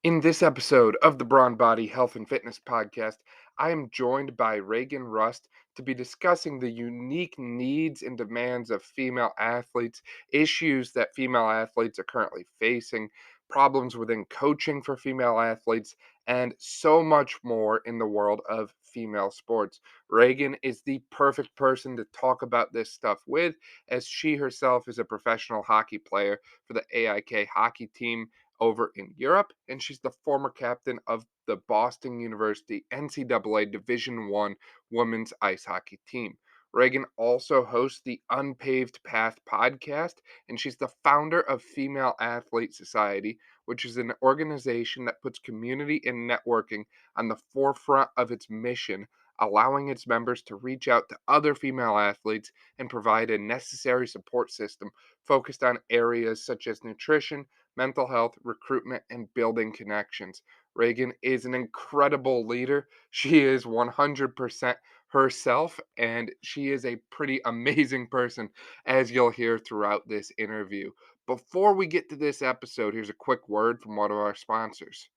In this episode of the Brawn Body Health and Fitness Podcast, I am joined by Reagan Rust to be discussing the unique needs and demands of female athletes, issues that female athletes are currently facing, problems within coaching for female athletes, and so much more in the world of female sports. Reagan is the perfect person to talk about this stuff with, as she herself is a professional hockey player for the AIK hockey team over in Europe, and she's the former captain of the Boston University NCAA Division One women's ice hockey team. Reagan also hosts the Unpaved Path podcast, and she's the founder of Female Athlete Society, which is an organization that puts community and networking on the forefront of its mission, allowing its members to reach out to other female athletes and provide a necessary support system focused on areas such as nutrition, mental health, recruitment, and building connections. Reagan is an incredible leader. She is 100% herself, and she is a pretty amazing person, as you'll hear throughout this interview. Before we get to this episode, here's a quick word from one of our sponsors.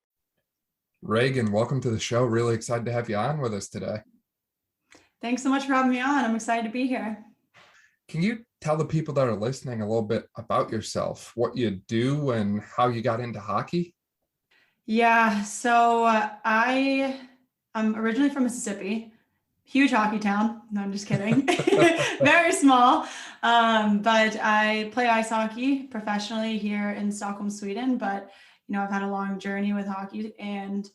Reagan, welcome to the show. Really excited to have you on with us today. Thanks so much for having me on. I'm excited to be here. Can you tell the people that are listening a little bit about yourself, what you do and how you got into hockey? Yeah, so I'm originally from Mississippi, huge hockey town. No, I'm just kidding. Very small. But I play ice hockey professionally here in Stockholm, Sweden. But, I've had a long journey with hockey, and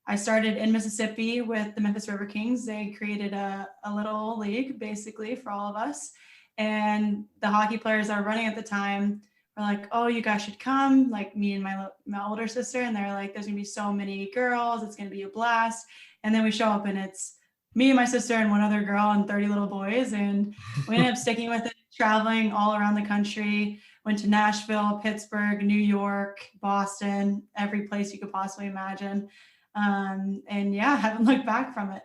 I started in Mississippi with the Memphis River Kings. They created a little league basically for all of us. And the hockey players that were running at the time were like, oh, you guys should come, like me and my older sister. And they're like, there's gonna be so many girls, it's gonna be a blast. And then we show up and it's me and my sister and one other girl and 30 little boys. And we ended up sticking with it, traveling all around the country, went to Nashville, Pittsburgh, New York, Boston, every place you could possibly imagine. And yeah, haven't looked back from it.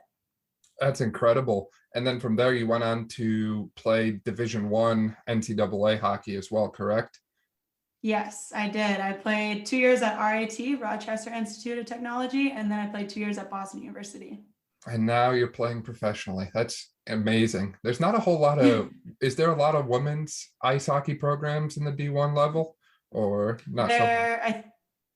That's incredible. And then from there, you went on to play Division One NCAA hockey as well, correct? Yes, I did. I played 2 years at RIT, Rochester Institute of Technology, and then I played 2 years at Boston University. And now you're playing professionally. That's amazing. There's not a whole lot of, is there a lot of women's ice hockey programs in the D1 level or not so much?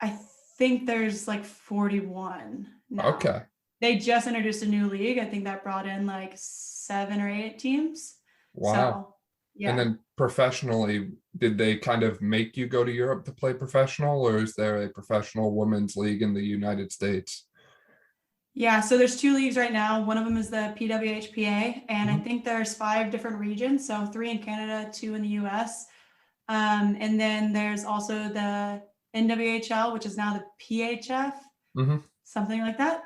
I think there's like 41 now. Okay. They just introduced a new league. I think that brought in like 7 or 8 teams. Wow. So, yeah. And then professionally, did they kind of make you go to Europe to play professional, or is there a professional women's league in the United States? Yeah, so there's 2 leagues right now. One of them is the PWHPA, and I think there's 5 different regions. So 3 in Canada, 2 in the US. And then there's also the NWHL, which is now the PHF. Something like that.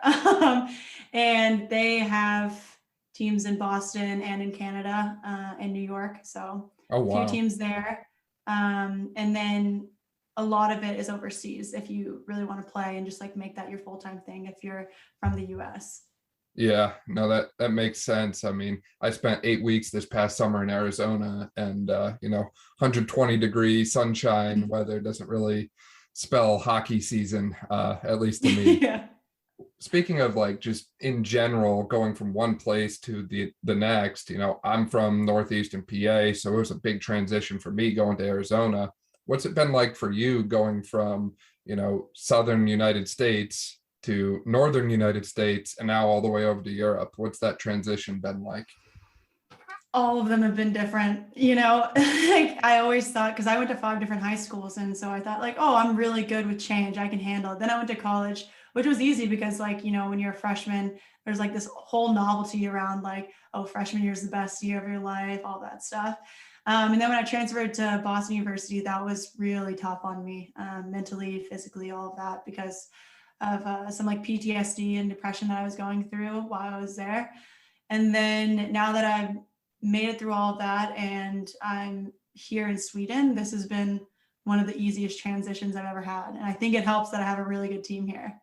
And they have teams in Boston and in Canada and New York. So a few teams there. And then a lot of it is overseas if you really want to play and just like make that your full-time thing if you're from the US. Yeah, no, that makes sense. I mean, I spent 8 weeks this past summer in Arizona, and 120 degree sunshine weather doesn't really spell hockey season, at least to me. Yeah. Speaking of like just in general going from one place to the next, I'm from northeastern PA, so it was a big transition for me going to Arizona. What's it been like for you going from southern United States to northern United States and now all the way over to Europe? What's that transition been like? All of them have been different, like I always thought, because I went to 5 different high schools, and so I thought like, oh, I'm really good with change, I can handle it. Then I went to college, which was easy because like, when you're a freshman, there's like this whole novelty around like, oh, freshman year is the best year of your life, all that stuff. And then when I transferred to Boston University, that was really tough on me, mentally, physically, all of that, because of some like PTSD and depression that I was going through while I was there. And then now that I've made it through all of that and I'm here in Sweden, this has been one of the easiest transitions I've ever had. And I think it helps that I have a really good team here.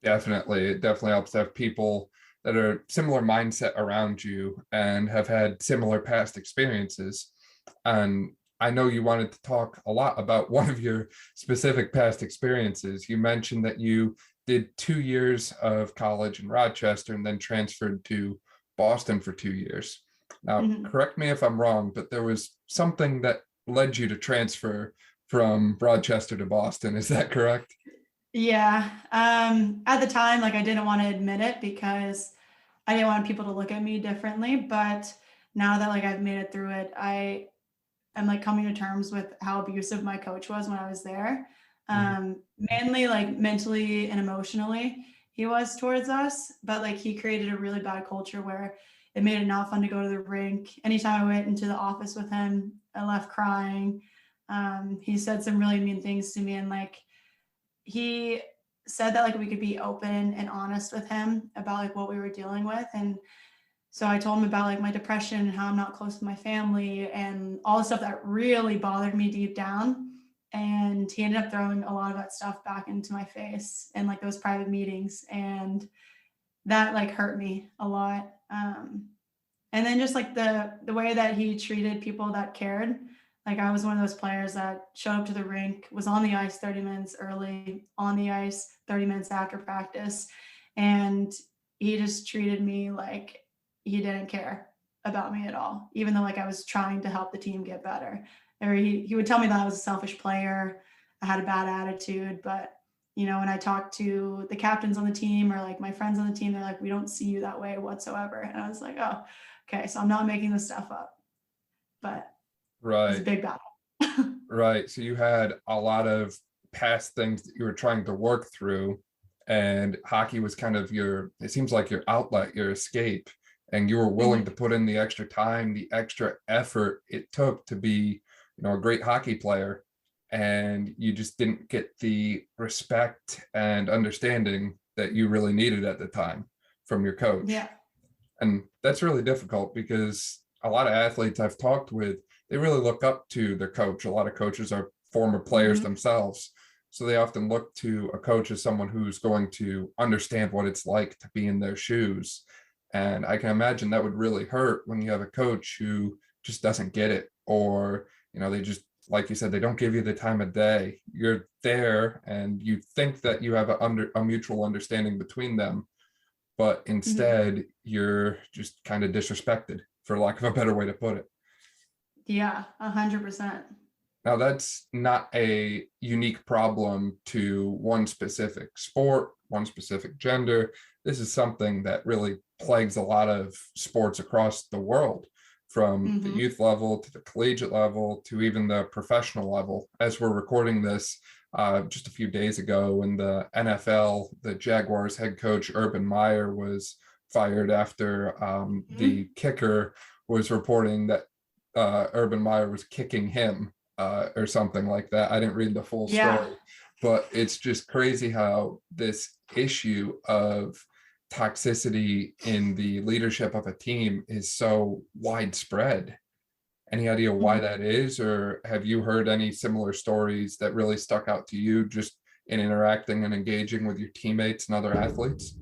Definitely. It definitely helps to have people that are similar mindset around you and have had similar past experiences. And I know you wanted to talk a lot about one of your specific past experiences. You mentioned that you did 2 years of college in Rochester and then transferred to Boston for 2 years. Now, Mhm. correct me if I'm wrong, but there was something that led you to transfer from Rochester to Boston. Is that correct? Yeah. At the time, like I didn't want to admit it because I didn't want people to look at me differently. But now that like I've made it through it, I'm like coming to terms with how abusive my coach was when I was there. Mhm. Mainly like mentally and emotionally he was towards us, but like he created a really bad culture where it made it not fun to go to the rink. Anytime I went into the office with him, I left crying. He said some really mean things to me, and like he said that like we could be open and honest with him about like what we were dealing with. And so I told him about like my depression and how I'm not close to my family and all the stuff that really bothered me deep down. And he ended up throwing a lot of that stuff back into my face in like those private meetings. And that like hurt me a lot. And then just like the way that he treated people that cared. Like I was one of those players that showed up to the rink, was on the ice 30 minutes early, on the ice 30 minutes after practice. And he just treated me like he didn't care about me at all, even though like I was trying to help the team get better. Or he would tell me that I was a selfish player, I had a bad attitude, but you know, when I talked to the captains on the team or like my friends on the team, they're like, we don't see you that way whatsoever. And I was like, oh, okay, so I'm not making this stuff up, but it was a Right. big battle. Right. So you had a lot of past things that you were trying to work through, and hockey was kind of your, it seems like your outlet, your escape, and you were willing to Mhm. put in the extra time, the extra effort it took to be, a great hockey player, and you just didn't get the respect and understanding that you really needed at the time from your coach. Yeah. And that's really difficult because a lot of athletes I've talked with, they really look up to their coach. A lot of coaches are former players Mhm. themselves. So they often look to a coach as someone who's going to understand what it's like to be in their shoes. And I can imagine that would really hurt when you have a coach who just doesn't get it, or, they just, like you said, they don't give you the time of day. You're there and you think that you have a mutual understanding between them, but Mhm. instead you're just kind of disrespected, for lack of a better way to put it. Yeah, 100%. Now, that's not a unique problem to one specific sport, one specific gender. This is something that really plagues a lot of sports across the world, from the Mhm. youth level to the collegiate level to even the professional level. As we're recording this, just a few days ago in the NFL, the Jaguars head coach Urban Meyer was fired after Mhm. the kicker was reporting that Urban Meyer was kicking him, or something like that. I didn't read the full Yeah. story, but it's just crazy how this issue of toxicity in the leadership of a team is so widespread. Any idea why Mhm. that is, or have you heard any similar stories that really stuck out to you just in interacting and engaging with your teammates and other athletes?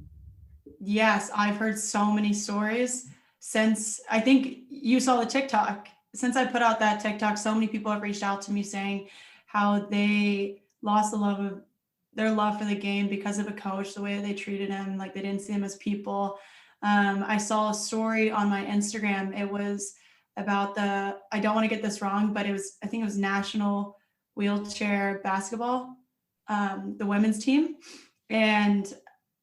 Yes, I've heard so many stories since I think you saw the TikTok. Since I put out that TikTok, so many people have reached out to me saying how they lost the love of their love for the game because of a coach, the way they treated him, like they didn't see him as people. I saw a story on my Instagram. It was about I don't want to get this wrong, but I think it was National Wheelchair Basketball, the women's team. And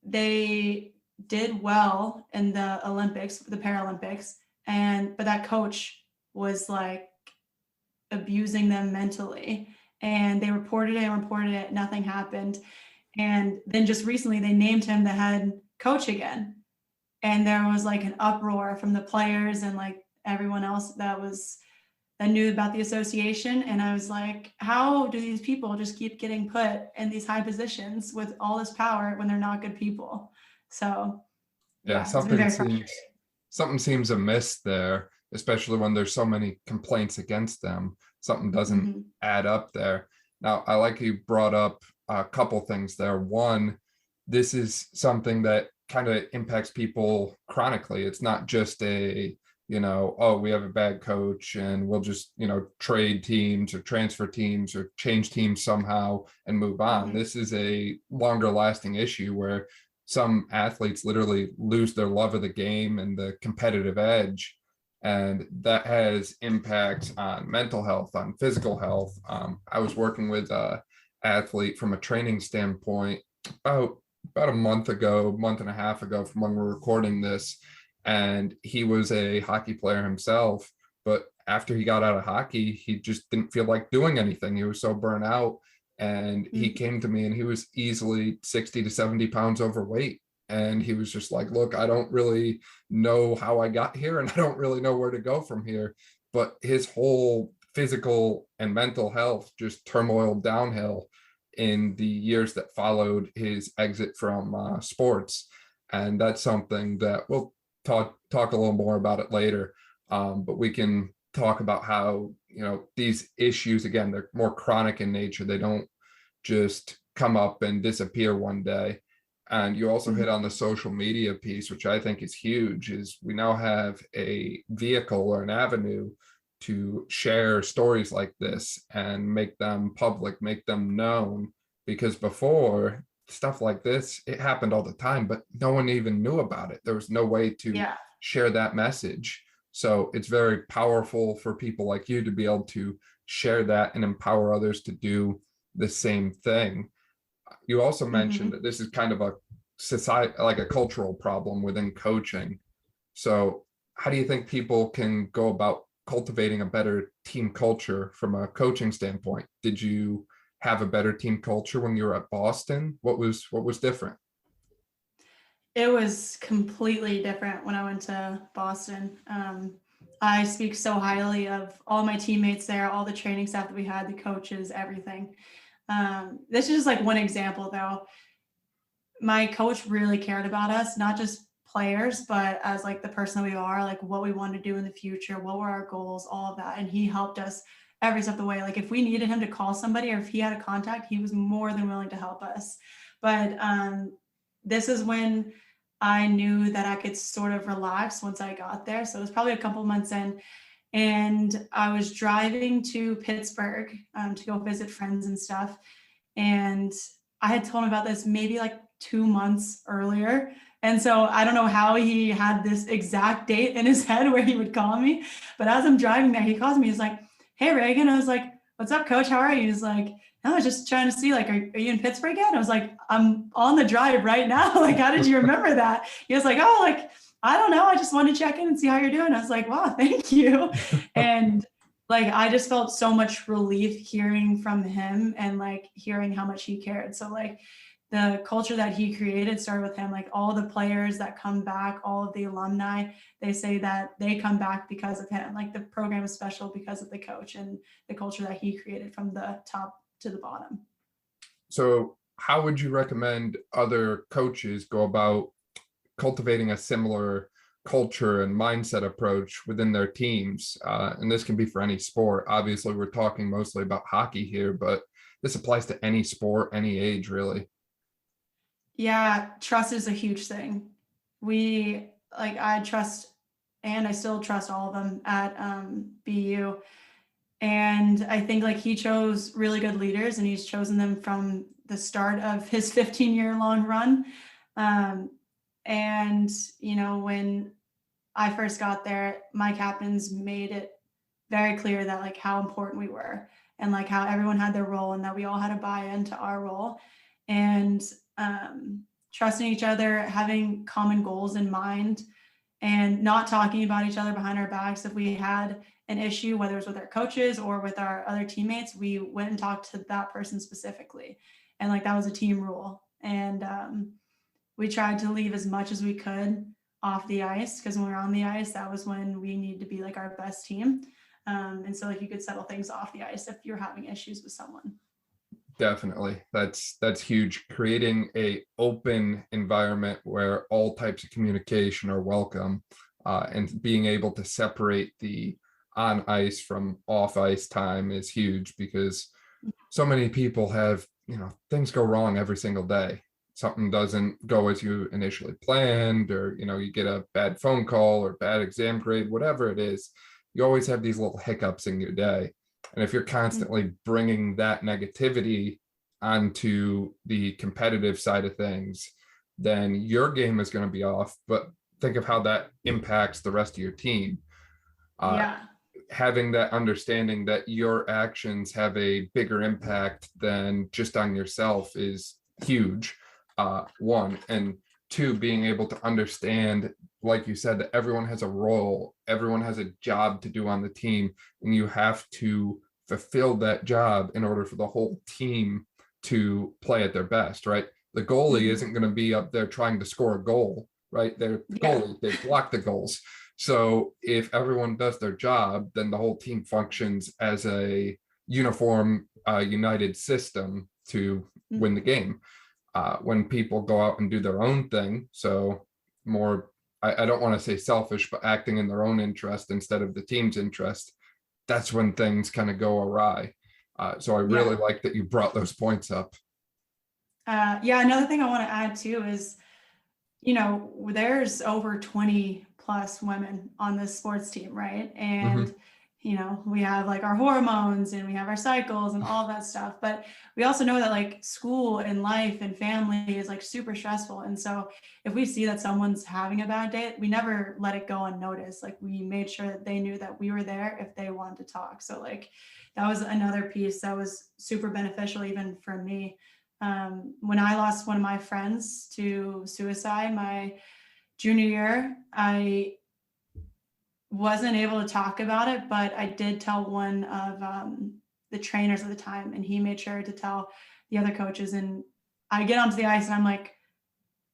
they did well in the Olympics, the Paralympics, but that coach was like abusing them mentally, and they reported it, nothing happened. And then just recently they named him the head coach again. And there was like an uproar from the players and like everyone else that knew about the association. And I was like, how do these people just keep getting put in these high positions with all this power when they're not good people? So Yeah, yeah, it's been very frustrating. something seems amiss there, especially when there's so many complaints against them. Something doesn't Mhm. add up there. Now, I like you brought up a couple things there. One, this is something that kind of impacts people chronically. It's not just a oh, we have a bad coach and we'll just, trade teams or transfer teams or change teams somehow and move on. Mhm. This is a longer lasting issue where some athletes literally lose their love of the game and the competitive edge. And that has impacts on mental health, on physical health. I was working with a athlete from a training standpoint about a month and a half ago from when we're recording this, and he was a hockey player himself, but after he got out of hockey he just didn't feel like doing anything. He was so burnt out, and he Mhm. came to me and he was easily 60 to 70 pounds overweight, and he was just like, look, I don't really know how I got here and I don't really know where to go from here. But his whole physical and mental health just turmoiled downhill in the years that followed his exit from sports. And that's something that we'll talk a little more about it later. But we can talk about how, these issues, again, they're more chronic in nature. They don't just come up and disappear one day. And you also hit Mhm. on the social media piece, which I think is huge, is we now have a vehicle or an avenue to share stories like this and make them public, make them known. Because before, stuff like this, it happened all the time, but no one even knew about it. There was no way to Yeah. share that message. So it's very powerful for people like you to be able to share that and empower others to do the same thing. You also mentioned Mhm. that this is kind of a society, like a cultural problem within coaching. So how do you think people can go about cultivating a better team culture from a coaching standpoint? Did you have a better team culture when you were at Boston? What was different? It was completely different when I went to Boston. I speak so highly of all my teammates there, all the training staff that we had, the coaches, everything. This is just like one example, though. My coach really cared about us, not just players, but as like the person we are, like what we want to do in the future, what were our goals, all of that. And he helped us every step of the way. Like if we needed him to call somebody or if he had a contact, he was more than willing to help us. But this is when I knew that I could sort of relax once I got there. So it was probably a couple months in, and I was driving to Pittsburgh to go visit friends and stuff. And I had told him about this maybe like 2 months earlier. And so I don't know how he had this exact date in his head where he would call me. But as I'm driving there, he calls me. He's like, "Hey, Reagan." I was like, "What's up, coach? How are you?" He's like, "No, I was just trying to see, like, are you in Pittsburgh yet?" I was like, "I'm on the drive right now." Like, how did you remember that? He was like, "Oh, like, I don't know. I just wanted to check in and see how you're doing." I was like, "Wow, thank you." And like I just felt so much relief hearing from him and like hearing how much he cared. So like the culture that he created started with him. Like all the players that come back, all of the alumni, they say that they come back because of him. Like the program is special because of the coach and the culture that he created from the top to the bottom. So how would you recommend other coaches go about cultivating a similar culture and mindset approach within their teams? And this can be for any sport. Obviously, we're talking mostly about hockey here, but this applies to any sport, any age, really. Yeah, trust is a huge thing. We like I trust and I still trust all of them at BU. And I think like he chose really good leaders and he's chosen them from the start of his 15-year long run. Um, and, when I first got there, my captains made it very clear that like how important we were and like how everyone had their role and that we all had to buy into our role and um, trusting each other, having common goals in mind, and not talking about each other behind our backs. If we had an issue, whether it was with our coaches or with our other teammates, we went and talked to that person specifically. And like that was a team rule. And we tried to leave as much as we could off the ice because when we were on the ice, that was when we needed to be like our best team. And so like you could settle things off the ice if you're having issues with someone. Definitely. That's huge. Creating a open environment where all types of communication are welcome, and being able to separate the on ice from off ice time is huge because so many people have, things go wrong every single day. something doesn't go as you initially planned, or you get a bad phone call or bad exam grade, whatever it is, you always have these little hiccups in your day. And if you're constantly bringing that negativity onto the competitive side of things, then your game is going to be off. But think of how that impacts the rest of your team. Yeah. Having that understanding that your actions have a bigger impact than just on yourself is huge. One, and two, being able to understand, like you said, that everyone has a role, everyone has a job to do on the team, and you have to fulfill that job in order for the whole team to play at their best, right? The goalie isn't going to be up there trying to score a goal, right? They're the goalie, they block the goals. So if everyone does their job, then the whole team functions as a uniform, united system to win the game. When people go out and do their own thing, so more, I don't want to say selfish, but acting in their own interest instead of the team's interest, that's when things kind of go awry. So I really like that you brought those points up. Another thing I want to add too is, there's over 20 plus women on this sports team, right? And we have like our hormones and we have our cycles and all that stuff, but we also know that like school and life and family is like super stressful. And so if we see that someone's having a bad day, we never let it go unnoticed. Like we made sure that they knew that we were there if they wanted to talk. So like that was another piece that was super beneficial even for me. When I lost one of my friends to suicide my junior year, I wasn't able to talk about it, but I did tell one of the trainers at the time, and he made sure to tell the other coaches. And I get onto the ice and I'm like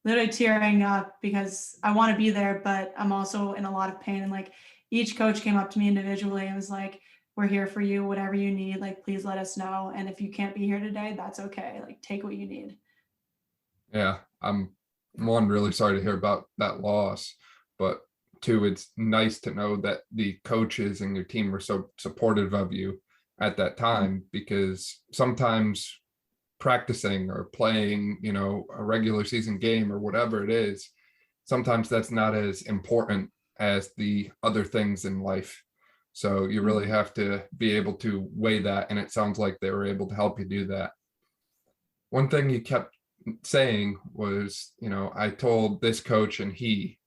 literally tearing up because I want to be there, but I'm also in a lot of pain. And like each coach came up to me individually and was like, "We're here for you, whatever you need, like please let us know. And if you can't be here today, that's okay. Like take what you need." Yeah, I'm really sorry to hear about that loss, but two, it's nice to know that the coaches and your team were so supportive of you at that time, because sometimes practicing or playing, a regular season game or whatever it is, sometimes that's not as important as the other things in life. So you really have to be able to weigh that. And it sounds like they were able to help you do that. One thing you kept saying was, I told this coach and he,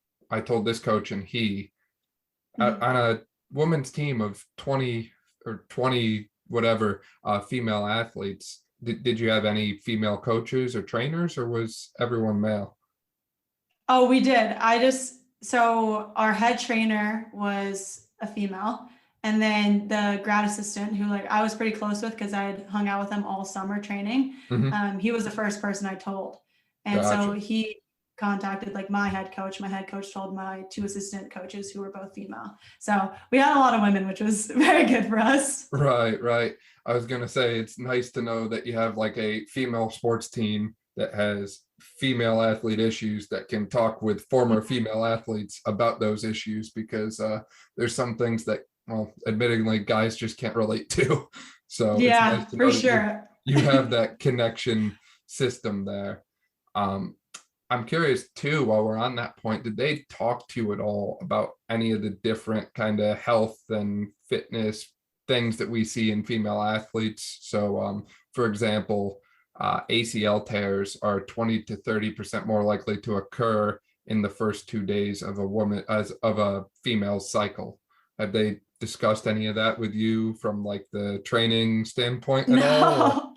on a women's team of 20 or 20 whatever female athletes. Did you have any female coaches or trainers, or was everyone male? Oh, we did. So our head trainer was a female, and then the grad assistant, who like I was pretty close with because I had hung out with him all summer training. He was the first person I told. And so he contacted like my head coach. My head coach told my two assistant coaches, who were both female. So we had a lot of women, which was very good for us. Right. I was going to say, it's nice to know that you have like a female sports team that has female athlete issues that can talk with former female athletes about those issues, because there's some things that, well, admittingly, guys just can't relate to. So yeah, it's nice to for know sure. you have that connection system there. I'm curious too, while we're on that point, did they talk to you at all about any of the different kind of health and fitness things that we see in female athletes? So for example, ACL tears are 20 to 30% more likely to occur in the first 2 days of a female's cycle. Have they discussed any of that with you from like the training standpoint at all?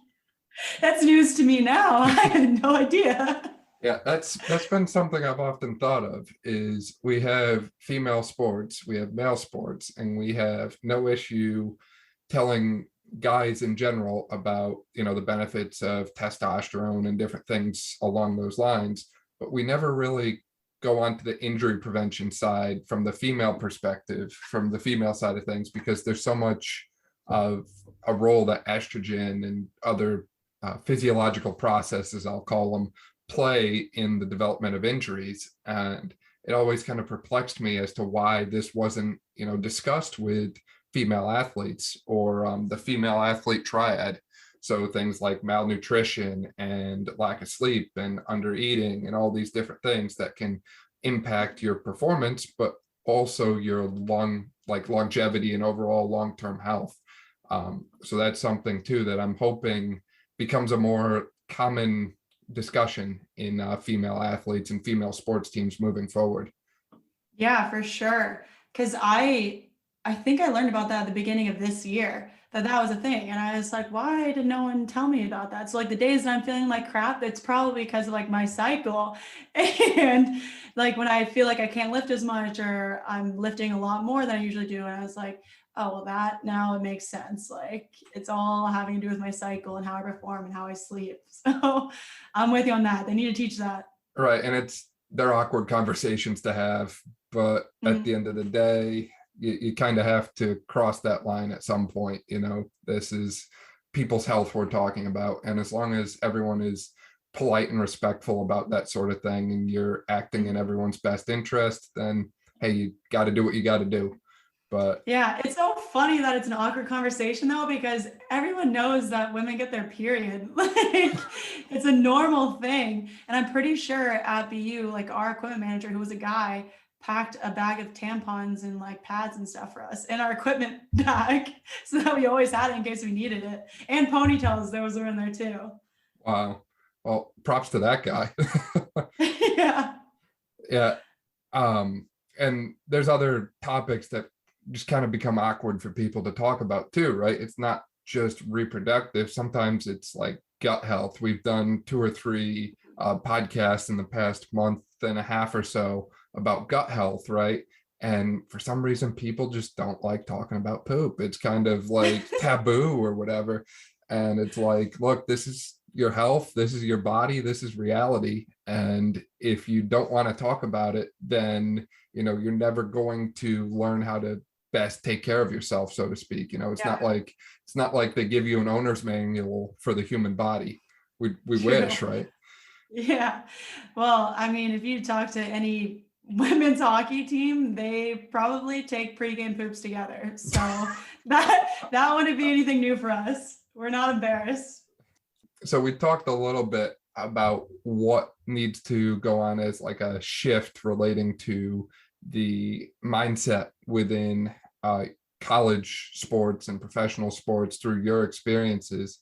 That's news to me now. I had no idea. Yeah, that's been something I've often thought of, is we have female sports, we have male sports, and we have no issue telling guys in general about, the benefits of testosterone and different things along those lines, but we never really go on to the injury prevention side from the female perspective, from the female side of things, because there's so much of a role that estrogen and other physiological processes, I'll call them, play in the development of injuries. And it always kind of perplexed me as to why this wasn't, discussed with female athletes or the female athlete triad. So things like malnutrition and lack of sleep and under eating and all these different things that can impact your performance, but also your longevity and overall long-term health. So that's something too that I'm hoping becomes a more common discussion in female athletes and female sports teams moving forward. Yeah, for sure. Because I think I learned about that at the beginning of this year, that that was a thing. And I was like, why did no one tell me about that? So like the days that I'm feeling like crap, it's probably because of like my cycle. And like when I feel like I can't lift as much or I'm lifting a lot more than I usually do. And I was like, oh, well, that now it makes sense. Like it's all having to do with my cycle and how I perform and how I sleep. So I'm with you on that. They need to teach that. Right. And they're awkward conversations to have, but at the Mhm. end of the day, you kind of have to cross that line at some point. This is people's health we're talking about. And as long as everyone is polite and respectful about that sort of thing and you're acting in everyone's best interest, then hey, you got to do what you got to do. But Yeah, it's so funny that it's an awkward conversation though, because everyone knows that women get their period. Like it's a normal thing. And I'm pretty sure at BU, like our equipment manager, who was a guy, packed a bag of tampons and like pads and stuff for us in our equipment bag so that we always had it in case we needed it. And ponytails, those were in there too. wow. Well, props to that guy. Yeah. Yeah. And there's other topics that just kind of become awkward for people to talk about too, right? It's not just reproductive. Sometimes it's like gut health. We've done 2 or 3 podcasts in the past month and a half or so about gut health, right? And for some reason, people just don't like talking about poop. It's kind of like taboo or whatever. And it's like, look, this is your health, this is your body, this is reality. And if you don't want to talk about it, then you're never going to learn how to best take care of yourself, so to speak. It's Yeah. not like they give you an owner's manual for the human body. We True. wish, right? Yeah. Well, I mean, if you talk to any women's hockey team, they probably take pregame poops together. So that wouldn't be anything new for us. We're not embarrassed. So we talked a little bit about what needs to go on as like a shift relating to the mindset within college sports and professional sports through your experiences.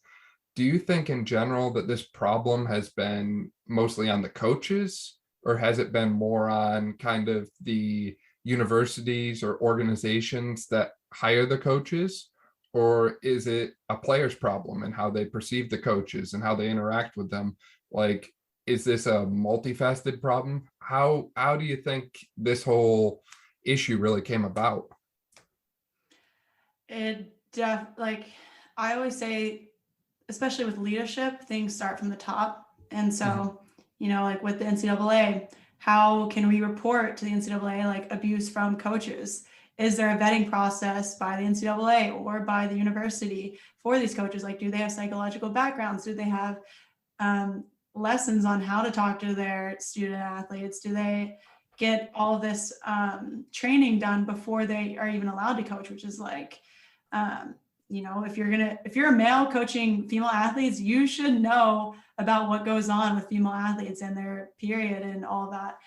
Do you think in general that this problem has been mostly on the coaches, or has it been more on kind of the universities or organizations that hire the coaches? Or is it a player's problem and how they perceive the coaches and how they interact with them? Like, is this a multifaceted problem? How do you think this whole issue really came about? Like I always say, especially with leadership, things start from the top. And so, like with the NCAA, how can we report to the NCAA like abuse from coaches? Is there a vetting process by the NCAA or by the university for these coaches? Like, do they have psychological backgrounds? Do they have lessons on how to talk to their student athletes? Do they get all this training done before they are even allowed to coach? Which is like, if you're a male coaching female athletes, you should know about what goes on with female athletes and their period and all that.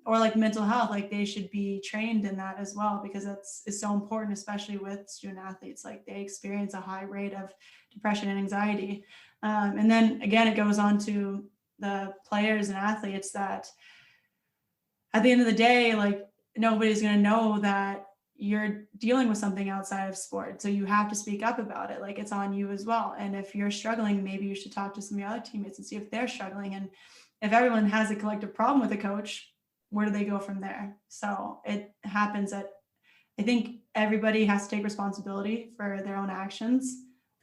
Or like mental health, like they should be trained in that as well, because it's so important, especially with student athletes. Like they experience a high rate of depression and anxiety. And then again, it goes on to the players and athletes that at the end of the day, like nobody's going to know that you're dealing with something outside of sport. So you have to speak up about it. Like it's on you as well. And if you're struggling, maybe you should talk to some of your other teammates and see if they're struggling. And if everyone has a collective problem with a coach, where do they go from there? So it happens that I think everybody has to take responsibility for their own actions.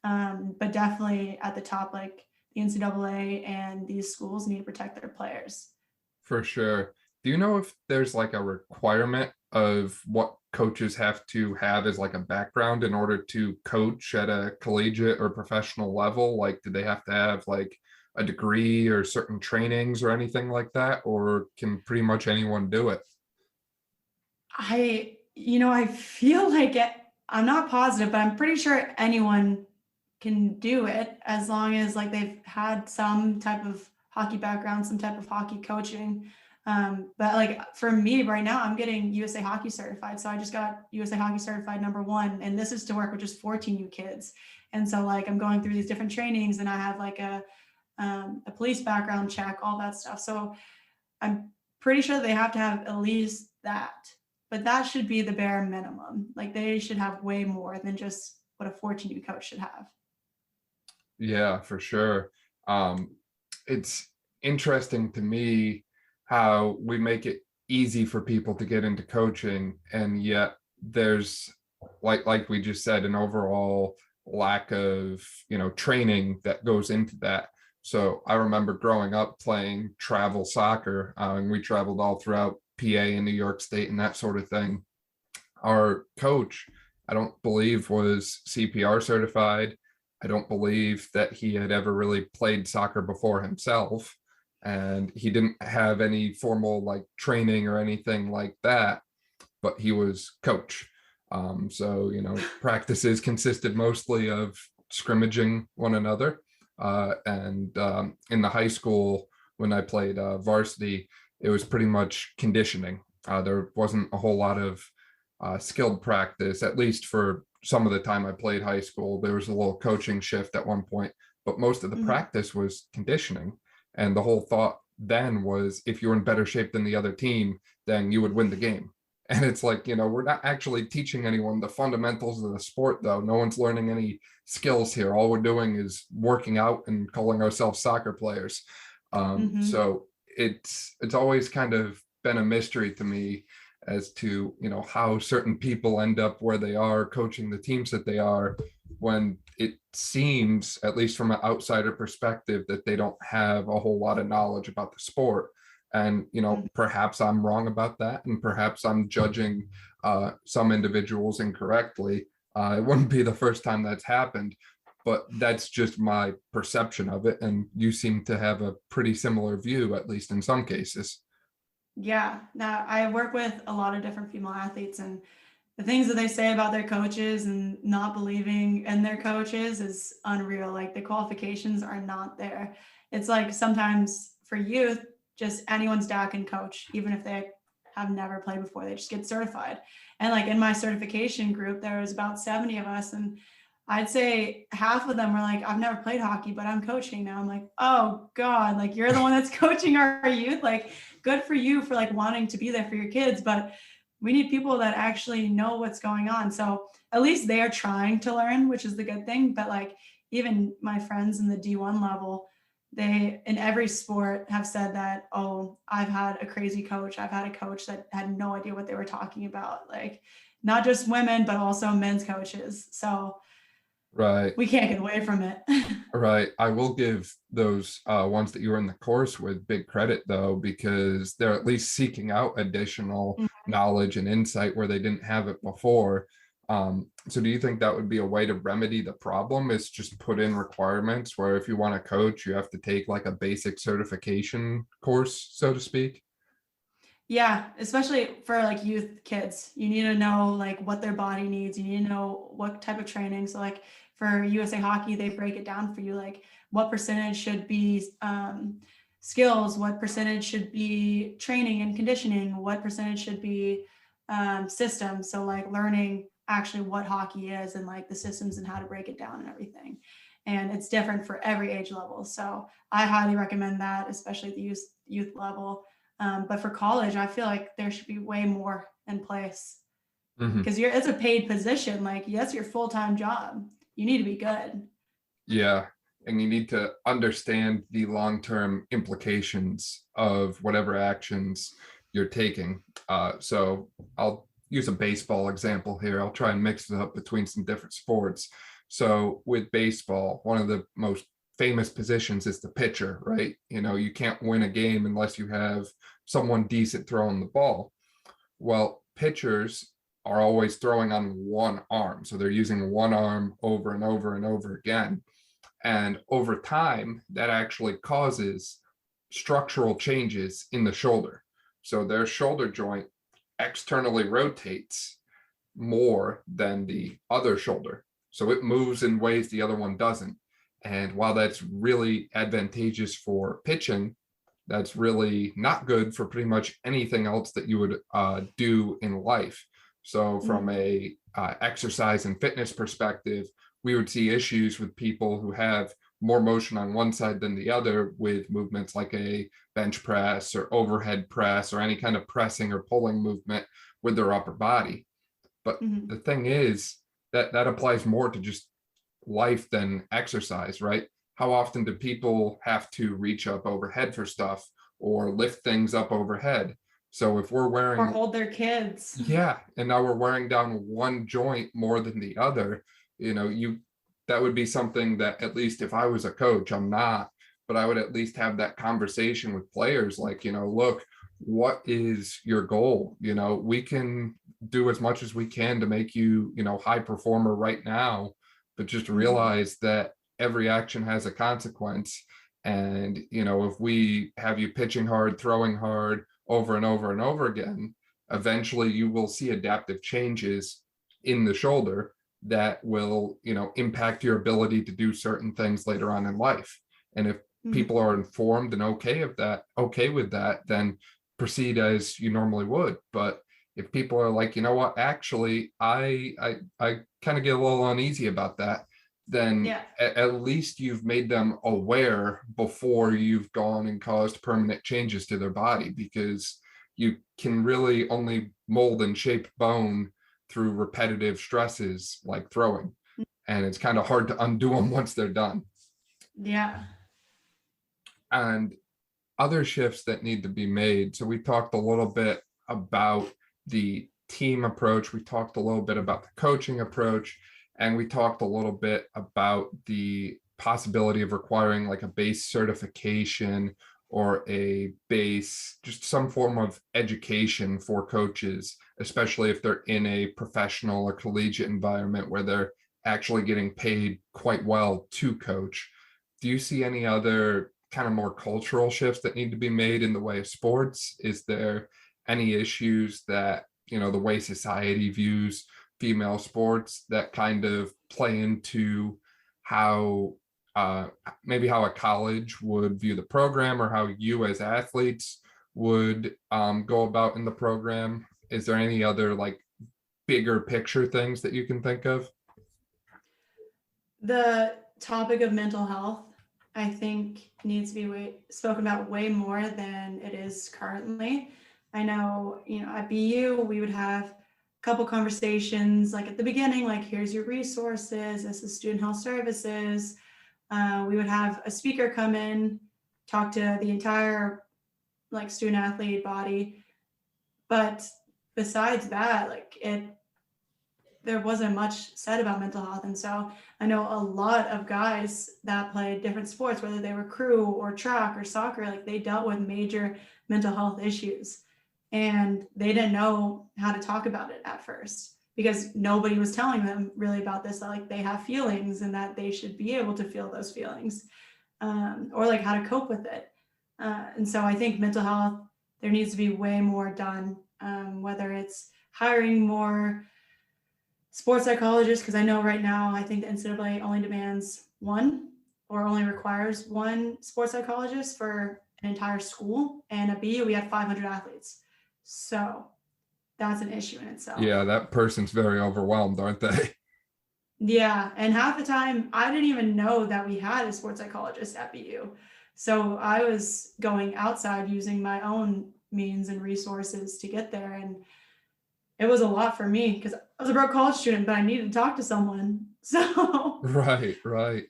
But definitely at the top, like the NCAA and these schools need to protect their players. For sure. Do you know if there's like a requirement of what coaches have to have as like a background in order to coach at a collegiate or professional level? Like, do they have to have like a degree or certain trainings or anything like that? Or can pretty much anyone do it? I feel like I'm not positive, but I'm pretty sure anyone can do it as long as like they've had some type of hockey background, some type of hockey coaching. But like for me right now, I'm getting USA Hockey certified. So I just got USA Hockey certified #1, and this is to work with just 14U kids. And so like I'm going through these different trainings, and I have like a police background check, all that stuff. So I'm pretty sure they have to have at least that, but that should be the bare minimum. Like they should have way more than just what a 14U coach should have. Yeah, for sure. It's interesting to me how we make it easy for people to get into coaching, and yet there's like we just said, an overall lack of training that goes into that. So I remember growing up playing travel soccer, and we traveled all throughout PA and New York State and that sort of thing. Our coach, I don't believe, was CPR certified. I don't believe that he had ever really played soccer before himself, and he didn't have any formal like training or anything like that, but he was coach. So practices consisted mostly of scrimmaging one another, and in the high school when I played varsity, it was pretty much conditioning. There wasn't a whole lot of skilled practice, at least for some of the time I played high school. There was a little coaching shift at one point, but most of the practice was conditioning. And the whole thought then was if you were in better shape than the other team, then you would win the game. And it's like, we're not actually teaching anyone the fundamentals of the sport, though. No one's learning any skills here. All we're doing is working out and calling ourselves soccer players. So it's always kind of been a mystery to me as to how certain people end up where they are coaching the teams that they are, when it seems, at least from an outsider perspective, that they don't have a whole lot of knowledge about the sport. And perhaps I'm wrong about that, and perhaps I'm judging some individuals incorrectly. It wouldn't be the first time that's happened, but that's just my perception of it, and you seem to have a pretty similar view, at least in some cases. Yeah, now I work with a lot of different female athletes, and the things that they say about their coaches and not believing in their coaches is unreal. Like the qualifications are not there. It's like sometimes for youth, just anyone's dad can coach, even if they have never played before, they just get certified. And like in my certification group, there was about 70 of us, and I'd say half of them were like, I've never played hockey, but I'm coaching now. I'm like, oh God, like you're the one that's coaching our youth. Like good for you for like wanting to be there for your kids, but we need people that actually know what's going on. So at least they are trying to learn, which is the good thing. But like even my friends in the D1 level, they in every sport have said that, oh, I've had a crazy coach. I've had a coach that had no idea what they were talking about. Like not just women, but also men's coaches. So right, we can't get away from it. right. I will give those ones that you were in the course with big credit, though, because they're at least seeking out additional knowledge and insight where they didn't have it before. So do you think that would be a way to remedy the problem, is just put in requirements where if you want to coach, you have to take like a basic certification course, so to speak? Yeah, especially for like youth kids, you need to know like what their body needs. You need to know what type of training. So like for USA Hockey, they break it down for you, like what percentage should be skills, what percentage should be training and conditioning, what percentage should be systems. So like learning actually what hockey is and like the systems and how to break it down and everything. And it's different for every age level. So I highly recommend that, especially at the youth level. But for college, I feel like there should be way more in place because it's a paid position. Like that's your full-time job. You need to be good. Yeah. And you need to understand the long-term implications of whatever actions you're taking. So I'll use a baseball example here. I'll try and mix it up between some different sports. So with baseball, one of the most famous positions is the pitcher, right? You can't win a game unless you have someone decent throwing the ball. Well, pitchers are always throwing on one arm. So they're using one arm over and over and over again. And over time, that actually causes structural changes in the shoulder. So their shoulder joint externally rotates more than the other shoulder. So it moves in ways the other one doesn't. And while that's really advantageous for pitching, that's really not good for pretty much anything else that you would do in life. So from a exercise and fitness perspective, we would see issues with people who have more motion on one side than the other with movements like a bench press or overhead press or any kind of pressing or pulling movement with their upper body. But the thing is that applies more to just life than exercise, right? How often do people have to reach up overhead for stuff or lift things up overhead? So if we're wearing, or hold their kids. yeah, and now we're wearing down one joint more than the other, that would be something that, at least if I was a coach, I'm not, but I would at least have that conversation with players like, look, what is your goal? We can do as much as we can to make you, high performer right now, but just realize that every action has a consequence. And, if we have you pitching hard, throwing hard over and over and over again, eventually you will see adaptive changes in the shoulder that will, impact your ability to do certain things later on in life. And if people are informed and okay with that, then proceed as you normally would. But if people are like, what, actually, I kind of get a little uneasy about that, then at least you've made them aware before you've gone and caused permanent changes to their body, because you can really only mold and shape bone through repetitive stresses like throwing. And it's kind of hard to undo them once they're done. Yeah. And other shifts that need to be made. So we talked a little bit about the team approach. We talked a little bit about the coaching approach, and we talked a little bit about the possibility of requiring like a base certification or a base, just some form of education for coaches, especially if they're in a professional or collegiate environment where they're actually getting paid quite well to coach. Do you see any other kind of more cultural shifts that need to be made in the way of sports? Is there any issues that, the way society views female sports that kind of play into how maybe how a college would view the program, or how you as athletes would go about in the program? Is there any other like bigger picture things that you can think of? The topic of mental health, I think, needs to be spoken about way more than it is currently. I know, at BU, we would have a couple conversations like at the beginning, like, here's your resources, this is student health services. We would have a speaker come in, talk to the entire like student athlete body. But besides that, there wasn't much said about mental health. And so I know a lot of guys that played different sports, whether they were crew or track or soccer, like they dealt with major mental health issues, and they didn't know how to talk about it at first because nobody was telling them really about this, like they have feelings and that they should be able to feel those feelings, or like how to cope with it. And so I think mental health, there needs to be way more done, whether it's hiring more sports psychologists, because I know right now, I think the NCAA only demands one or only requires one sports psychologist for an entire school. And at BU, we had 500 athletes. So that's an issue in itself. Yeah, that person's very overwhelmed, aren't they? Yeah. And half the time, I didn't even know that we had a sports psychologist at BU. So I was going outside using my own means and resources to get there. And it was a lot for me because I was a broke college student, but I needed to talk to someone. So Right.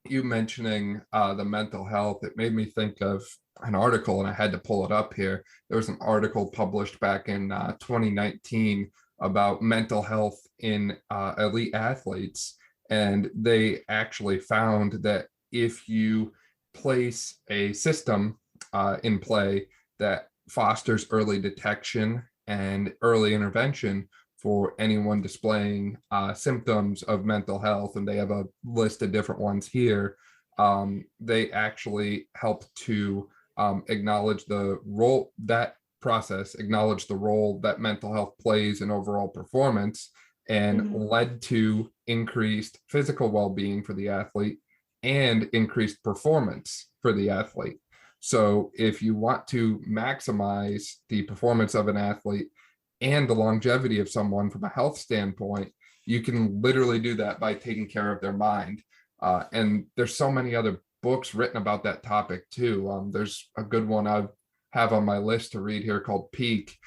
You mentioning the mental health, it made me think of an article, and I had to pull it up here. There was an article published back in 2019 about mental health in elite athletes, and they actually found that if you place a system in play that fosters early detection and early intervention for anyone displaying symptoms of mental health, and they have a list of different ones here, they actually help to acknowledge the role that mental health plays in overall performance, and Mhm. led to increased physical well-being for the athlete and increased performance for the athlete. So if you want to maximize the performance of an athlete and the longevity of someone from a health standpoint, you can literally do that by taking care of their mind. And there's so many other books written about that topic too. There's a good one I have on my list to read here called Peak.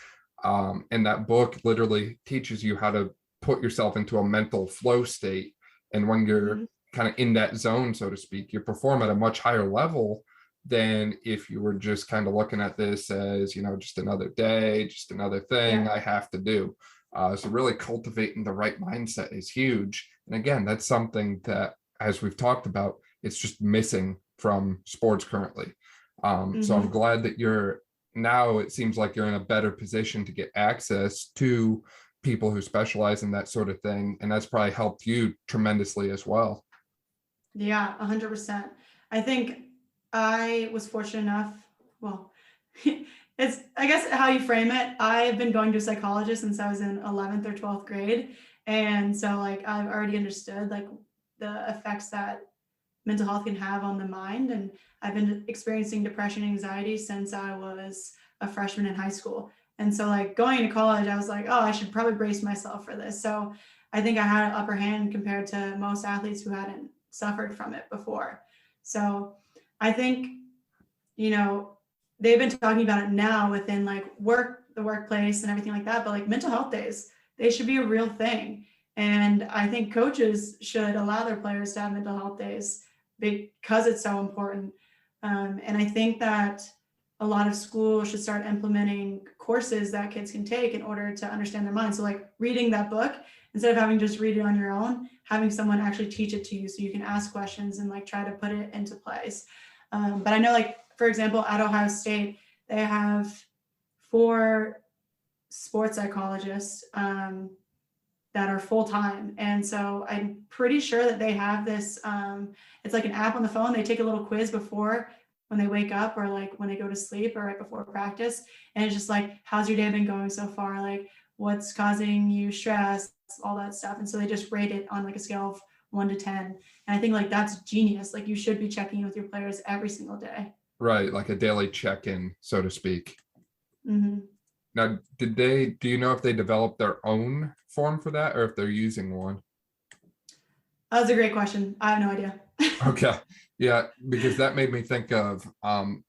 And that book literally teaches you how to put yourself into a mental flow state. And when you're Mhm. kind of in that zone, so to speak, you perform at a much higher level than if you were just kind of looking at this as, just another day, just another thing Yeah. I have to do. So really cultivating the right mindset is huge. And again, that's something that, as we've talked about, it's just missing from sports currently. So I'm Mhm. glad that now it seems like you're in a better position to get access to people who specialize in that sort of thing. And that's probably helped you tremendously as well. Yeah, 100%. I think I was fortunate enough. Well, it's, I guess, how you frame it. I've been going to a psychologist since I was in 11th or 12th grade. And so, like, I've already understood, like, the effects that mental health can have on the mind. And I've been experiencing depression and anxiety since I was a freshman in high school. And so, like, going to college, I was like, oh, I should probably brace myself for this. So I think I had an upper hand compared to most athletes who hadn't suffered from it before. So I think, you know, they've been talking about it now within like the workplace and everything like that, but like mental health days, they should be a real thing. And I think coaches should allow their players to have mental health days because it's so important. And I think that a lot of schools should start implementing courses that kids can take in order to understand their mind. So like reading that book, instead of having just read it on your own, having someone actually teach it to you so you can ask questions and like try to put it into place. But I know, like, for example, at Ohio State, they have 4 sports psychologists that are full time. And so I'm pretty sure that they have this, it's like an app on the phone. They take a little quiz before when they wake up or like when they go to sleep or right before practice. And it's just like, how's your day been going so far? Like, what's causing you stress, all that stuff. And so they just rate it on like a scale of 1 to 10. And I think like that's genius. Like you should be checking in with your players every single day. Right, like a daily check-in, so to speak. Mm-hmm. Now, do you know if they developed their own form for that or if they're using one? That was a great question. I have no idea. Okay. Yeah, because that made me think of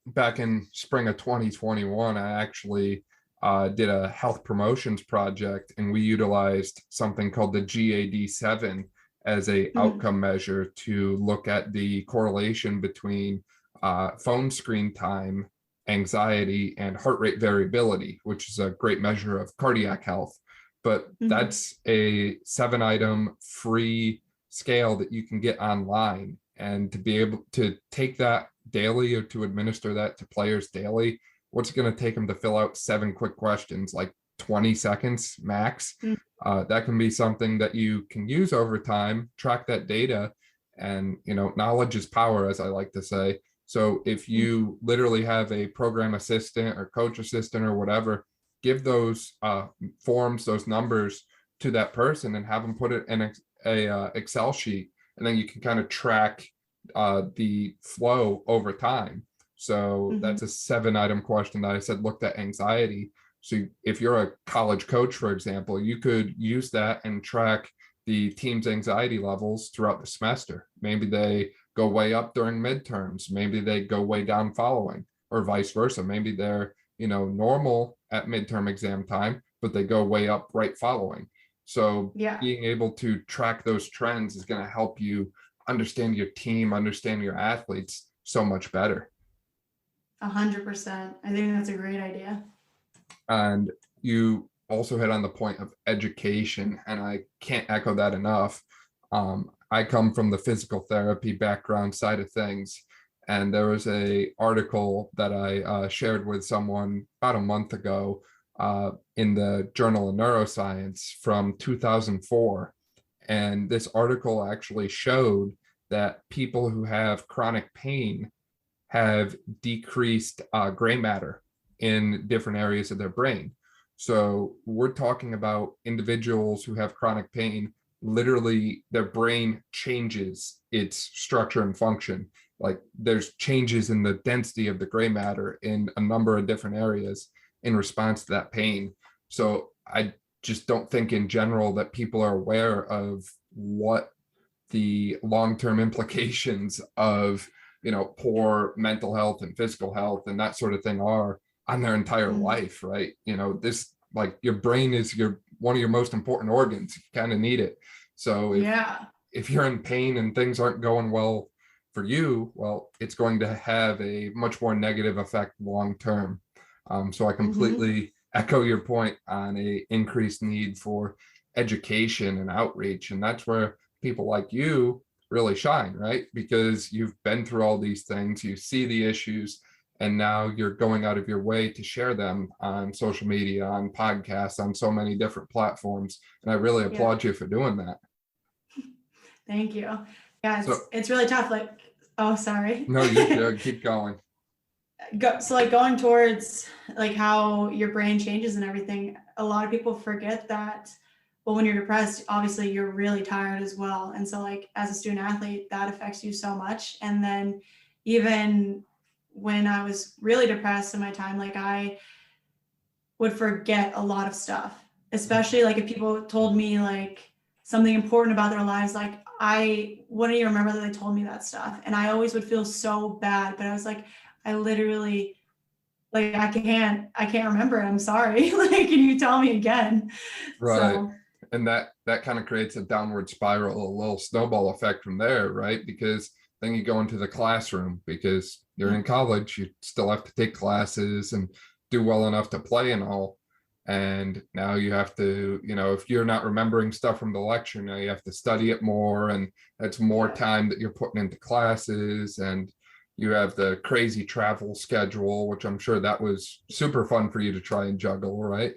back in spring of 2021, I actually did a health promotions project and we utilized something called the GAD-7 as a outcome measure to look at the correlation between phone screen time, anxiety, and heart rate variability, which is a great measure of cardiac health. But that's a 7-item free scale that you can get online, and to be able to take that daily or to administer that to players daily, what's going to take them to fill out 7 quick questions, like 20 seconds max. That can be something that you can use over time, track that data, and knowledge is power, as I like to say. So if you literally have a program assistant or coach assistant or whatever, give those forms, those numbers to that person and have them put it in a Excel sheet, and then you can kind of track the flow over time. So that's a 7-item question that I said looked at anxiety. So if you're a college coach, for example, you could use that and track the team's anxiety levels throughout the semester. Maybe they go way up during midterms. Maybe they go way down following, or vice versa. Maybe they're, normal at midterm exam time, but they go way up right following. So being able to track those trends is going to help you understand your team, understand your athletes so much better. 100%. I think that's a great idea. And you also hit on the point of education, and I can't echo that enough. I come from the physical therapy background side of things, and there was a article that I shared with someone about a month ago in the Journal of Neuroscience from 2004. And this article actually showed that people who have chronic pain have decreased gray matter in different areas of their brain. So we're talking about individuals who have chronic pain. Literally, their brain changes its structure and function. Like there's changes in the density of the gray matter in a number of different areas in response to that pain. So I just don't think in general that people are aware of what the long-term implications of poor mental health and physical health and that sort of thing are on their entire Mm. life, right? This, like, your brain is your one of your most important organs. You kind of need it. So Yeah. if you're in pain and things aren't going well for you, well, it's going to have a much more negative effect long term. So I Hmm. completely echo your point on a increased need for education and outreach, and that's where people like you really shine, right? Because you've been through all these things, you see the issues, and now you're going out of your way to share them on social media, on podcasts, on so many different platforms, and I really Yeah. applaud you for doing that. Thank you. Yeah, So it's really tough. Like, oh, sorry. no, you're good. Keep going. So like going towards like how your brain changes and everything, a lot of people forget that, well, when you're depressed, obviously you're really tired as well. And so like as a student athlete, that affects you so much. And then even when I was really depressed in my time, like I would forget a lot of stuff, especially like if people told me like something important about their lives, like I wouldn't even remember that they told me that stuff. And I always would feel so bad, but I was like, I literally, like, I can't remember it. I'm sorry. Like, can you tell me again? Right. So And that kind of creates a downward spiral, a little snowball effect from there, right? Because then you go into the classroom because you're yeah, in college, you still have to take classes and do well enough to play and all. And now you have to, if you're not remembering stuff from the lecture, now you have to study it more. And that's more yeah. time that you're putting into classes. And you have the crazy travel schedule, which I'm sure that was super fun for you to try and juggle, right?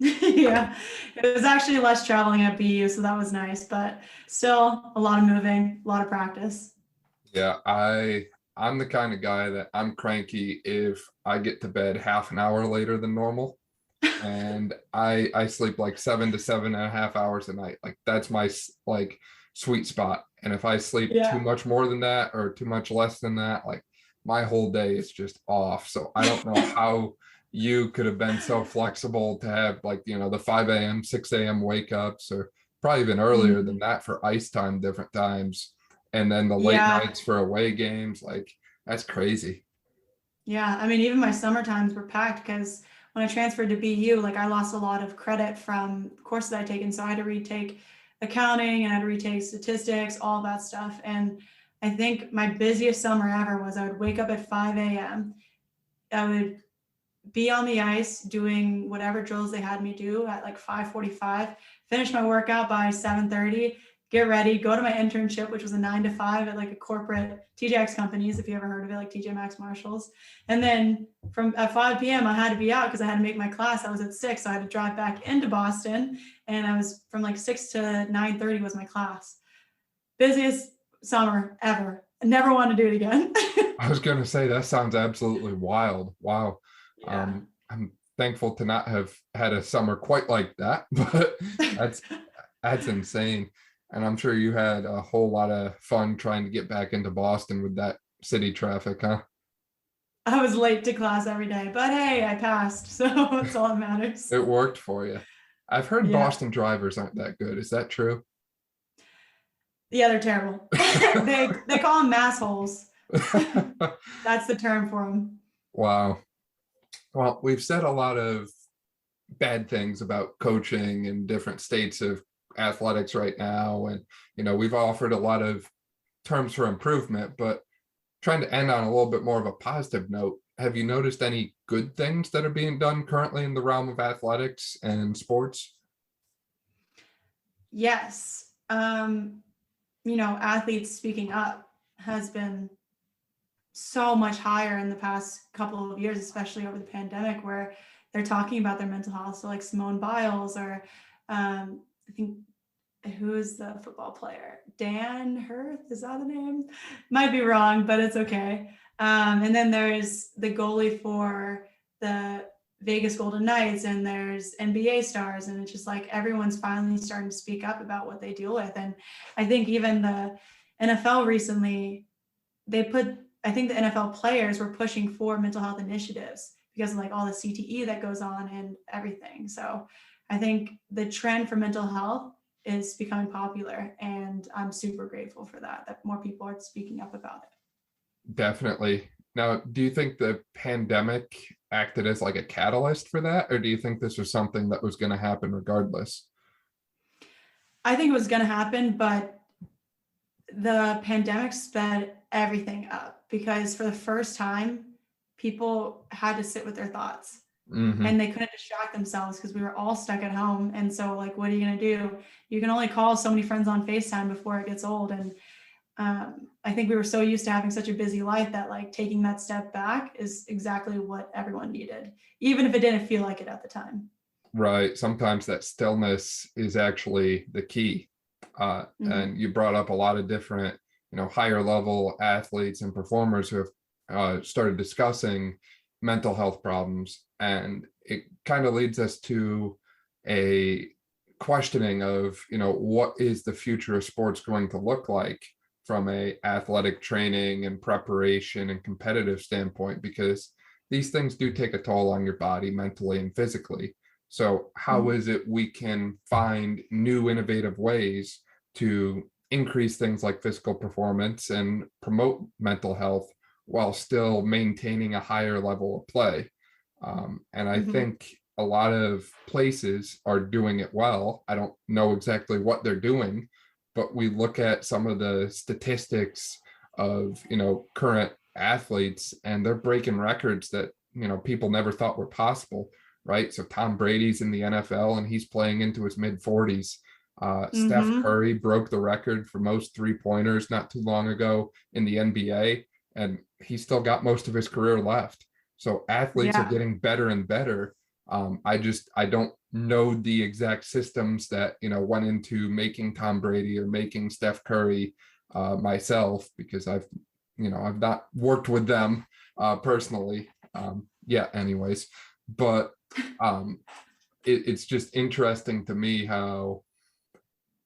Yeah, it was actually less traveling at BU, so that was nice, but still a lot of moving, a lot of practice. Yeah, I'm the kind of guy that I'm cranky if I get to bed half an hour later than normal. And I sleep like 7 to 7.5 hours a night. Like that's my like sweet spot. And if I sleep too Yeah. much more than that or too much less than that, like my whole day is just off. So I don't know how you could have been so flexible to have, like, the 5 a.m., 6 a.m. wake ups, or probably even earlier than Mhm. that for ice time different times. And then the late Yeah. nights for away games. Like that's crazy. Yeah. I mean, even my summer times were packed because when I transferred to BU, like I lost a lot of credit from courses I'd taken. So I had to retake accounting and I had to retake statistics, all that stuff. And I think my busiest summer ever was I would wake up at 5 a.m. I would be on the ice doing whatever drills they had me do at like 5:45, finish my workout by 7:30, get ready, go to my internship, which was a 9 to 5 at like a corporate TJX companies, if you ever heard of it, like TJ Maxx Marshalls. And then from at 5 p.m. I had to be out because I had to make my class. I was at 6, so I had to drive back into Boston, and I was from like 6 to 9:30 was my class. Busiest summer ever. I never want to do it again. I was going to say that sounds absolutely wild. Wow. Yeah. I'm thankful to not have had a summer quite like that, but that's that's insane. And I'm sure you had a whole lot of fun trying to get back into Boston with that city traffic, huh? I was late to class every day, but hey, I passed, so that's all that matters. It worked for you. I've heard Yeah, Boston drivers aren't that good. Is that true? yeah, they're terrible. They call them massholes. That's the term for them. Wow. Well, we've said a lot of bad things about coaching in different states of athletics right now. And, we've offered a lot of terms for improvement, but trying to end on a little bit more of a positive note, have you noticed any good things that are being done currently in the realm of athletics and sports? Yes, athletes speaking up has been so much higher in the past couple of years, especially over the pandemic, where they're talking about their mental health. So like Simone Biles, or I think, who is the football player? Dan Hirth, is that the name? Might be wrong, but it's okay. And then there's the goalie for the Vegas Golden Knights and there's NBA stars, and it's just like everyone's finally starting to speak up about what they deal with. And I think even the NFL recently, I think the NFL players were pushing for mental health initiatives because of like all the CTE that goes on and everything. So I think the trend for mental health is becoming popular, and I'm super grateful for that more people are speaking up about it. Definitely. Now, do you think the pandemic acted as like a catalyst for that, or do you think this was something that was going to happen regardless? I think it was going to happen, but the pandemic sped everything up because for the first time, people had to sit with their thoughts. Mm-hmm. And they couldn't distract themselves because we were all stuck at home. And so like, what are you going to do? You can only call so many friends on FaceTime before it gets old. And I think we were so used to having such a busy life that like taking that step back is exactly what everyone needed, even if it didn't feel like it at the time. Right. Sometimes that stillness is actually the key. And you brought up a lot of different, higher level athletes and performers who have started discussing mental health problems. And it kind of leads us to a questioning of, what is the future of sports going to look like from a athletic training and preparation and competitive standpoint, because these things do take a toll on your body mentally and physically. So how is it we can find new innovative ways to increase things like physical performance and promote mental health while still maintaining a higher level of play? And I think a lot of places are doing it well. I don't know exactly what they're doing, but we look at some of the statistics of, current athletes, and they're breaking records that, people never thought were possible, right? So Tom Brady's in the NFL and he's playing into his mid 40s. Steph Curry broke the record for most 3-pointers not too long ago in the NBA, and he's still got most of his career left. So athletes are getting better and better. I don't know the exact systems that, went into making Tom Brady or making Steph Curry myself, because I've not worked with them personally. Anyways, but it's just interesting to me how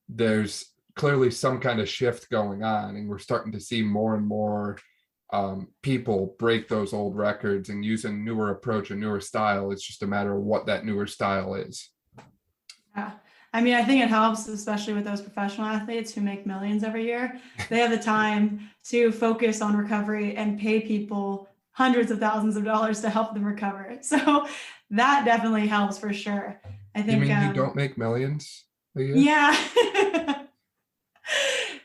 there's clearly some kind of shift going on, and we're starting to see more and more people break those old records and use a newer approach, a newer style. It's just a matter of what that newer style is. Yeah. I mean, I think it helps, especially with those professional athletes who make millions every year. They have the time to focus on recovery and pay people hundreds of thousands of dollars to help them recover. So that definitely helps for sure. I think. You mean you don't make millions a year? Yeah.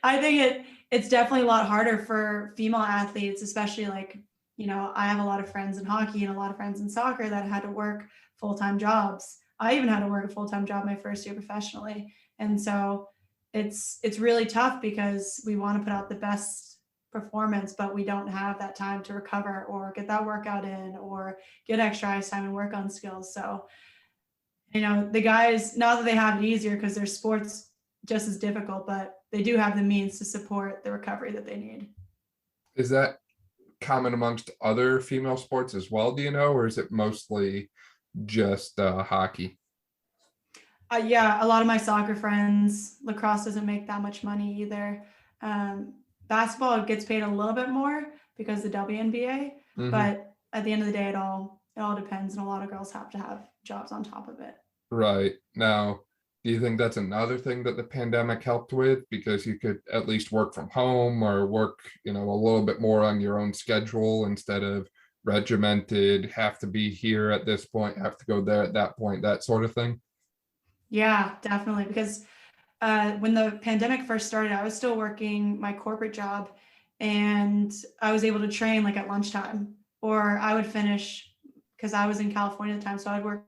I think it's definitely a lot harder for female athletes, especially like, I have a lot of friends in hockey and a lot of friends in soccer that had to work full-time jobs. I even had to work a full-time job my first year professionally. And so it's really tough because we want to put out the best performance, but we don't have that time to recover or get that workout in or get extra ice time and work on skills. So, the guys, not that they have it easier because their sport's just as difficult, but they do have the means to support the recovery that they need. Is that common amongst other female sports as well, do you know, or is it mostly just hockey? Yeah, a lot of my soccer friends, lacrosse doesn't make that much money either. Basketball gets paid a little bit more because of the WNBA, but at the end of the day, it all depends, and a lot of girls have to have jobs on top of it. Right. Now, do you think that's another thing that the pandemic helped with, because you could at least work from home or work, a little bit more on your own schedule instead of regimented, have to be here at this point, have to go there at that point, that sort of thing? Yeah, definitely. Because when the pandemic first started, I was still working my corporate job, and I was able to train like at lunchtime, or I would finish because I was in California at the time. So I'd work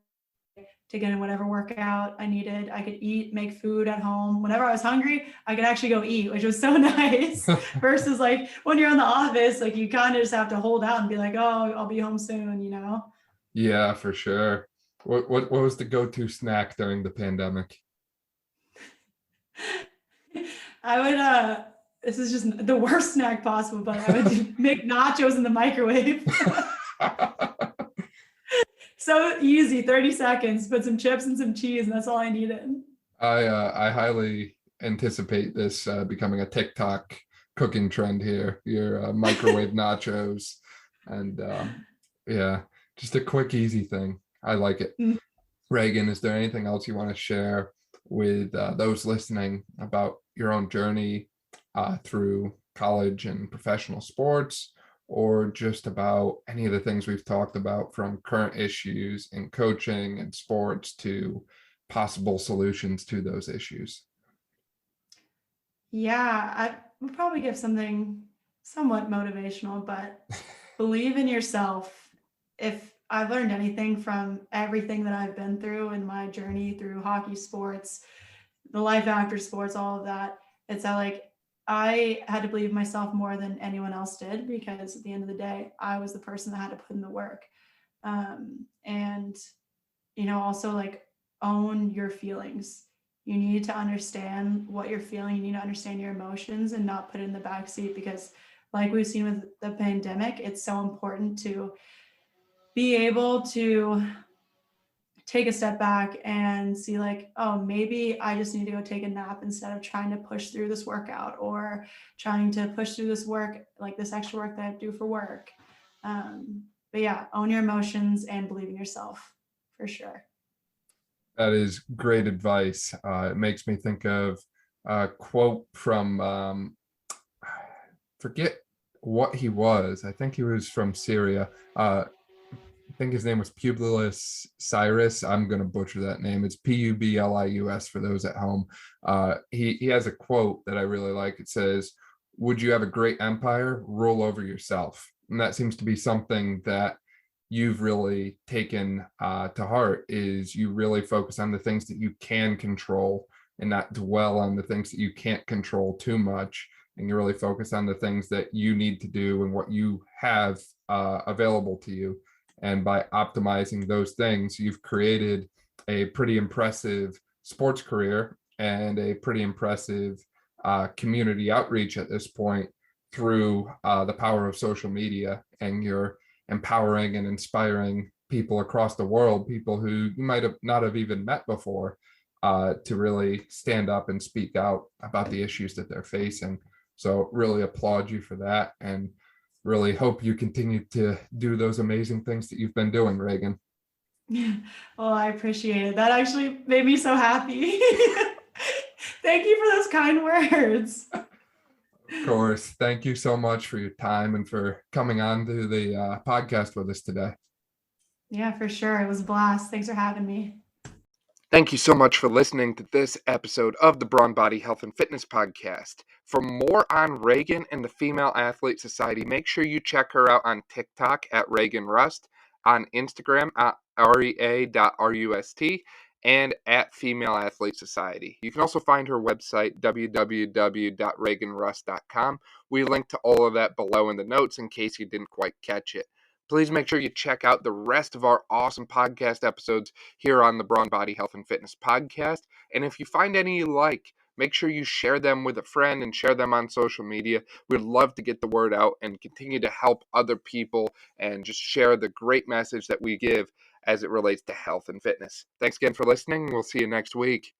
to get in whatever workout I needed. I could eat, make food at home. Whenever I was hungry, I could actually go eat, which was so nice. Versus like when you're in the office, like you kind of just have to hold out and be like, oh, I'll be home soon, Yeah, for sure. What was the go-to snack during the pandemic? I would, this is just the worst snack possible, but I would make nachos in the microwave. So easy, 30 seconds, put some chips and some cheese, and that's all I needed. I highly anticipate this becoming a TikTok cooking trend here. Your microwave nachos, and yeah, just a quick, easy thing. I like it. Mm. Reagan, is there anything else you want to share with those listening about your own journey through college and professional sports, or just about any of the things we've talked about, from current issues in coaching and sports to possible solutions to those issues? Yeah, I would probably give something somewhat motivational, but believe in yourself. If I've learned anything from everything that I've been through in my journey through hockey, sports, the life after sports, all of that, it's that like I had to believe myself more than anyone else did, because at the end of the day, I was the person that had to put in the work. And also like own your feelings. You need to understand what you're feeling. You need to understand your emotions and not put it in the back seat, because like we've seen with the pandemic, it's so important to be able to take a step back and see like, oh, maybe I just need to go take a nap instead of trying to push through this workout or trying to push through this work, like this extra work that I have to do for work. But yeah, own your emotions and believe in yourself for sure. That is great advice. It makes me think of a quote from forget what he was. I think he was from Syria. I think his name was Publius Cyrus. I'm going to butcher that name. It's Publius for those at home. He has a quote that I really like. It says, "Would you have a great empire? Rule over yourself." And that seems to be something that you've really taken to heart, is you really focus on the things that you can control and not dwell on the things that you can't control too much. And you really focus on the things that you need to do and what you have available to you. And by optimizing those things, you've created a pretty impressive sports career and a pretty impressive community outreach at this point through the power of social media. And you're empowering and inspiring people across the world, people who you might have not have even met before, to really stand up and speak out about the issues that they're facing. So really applaud you for that, and really hope you continue to do those amazing things that you've been doing, Reagan. Well, I appreciate it. That actually made me so happy. Thank you for those kind words. Of course. Thank you so much for your time and for coming on to the podcast with us today. Yeah, for sure. It was a blast. Thanks for having me. Thank you so much for listening to this episode of the Brawn Body Health and Fitness Podcast. For more on Reagan and the Female Athlete Society, make sure you check her out on TikTok at Reagan Rust, on Instagram at rea.rust, and at Female Athlete Society. You can also find her website, www.reaganrust.com. We link to all of that below in the notes in case you didn't quite catch it. Please make sure you check out the rest of our awesome podcast episodes here on the Brawn Body Health and Fitness Podcast. And if you find any you like, make sure you share them with a friend and share them on social media. We'd love to get the word out and continue to help other people and just share the great message that we give as it relates to health and fitness. Thanks again for listening. We'll see you next week.